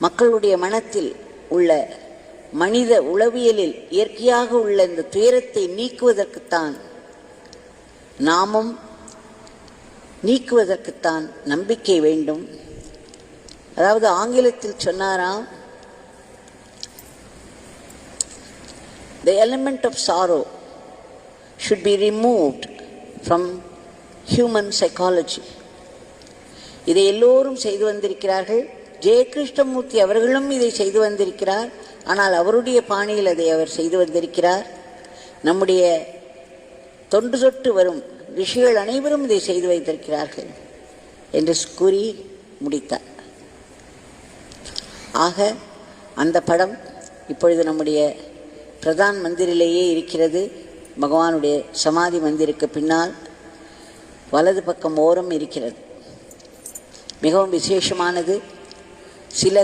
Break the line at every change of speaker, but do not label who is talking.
மக்களுடைய மனத்தில் உள்ள மனித உளவியலில் இயற்கையாக உள்ள இந்த துயரத்தை நீக்குவதற்குத்தான், நாமும் நீக்குவதற்குத்தான் நம்பிக்கை வேண்டும். அதாவது ஆங்கிலத்தில் சொன்னாராம், the element of sorrow should be removed from human psychology. இதை எல்லோரும் செய்து வந்திருக்கிறார்கள். ஜெயகிருஷ்ணமூர்த்தி அவர்களும் இதை செய்து வந்திருக்கிறார். ஆனால் அவருடைய பாணியில் அதை அவர் செய்து வந்திருக்கிறார். நம்முடைய தொன்று தொட்டு வரும் ரிஷிகள் அனைவரும் இதை செய்து வைத்திருக்கிறார்கள் என்று கூறி முடித்தார். ஆக அந்த படம் இப்பொழுது நம்முடைய பிரதான் மந்திரிலேயே இருக்கிறது. பகவானுடைய சமாதி மந்திருக்கு பின்னால் வலது பக்கம் ஓரம் இருக்கிறது. மிகவும் விசேஷமானது. சில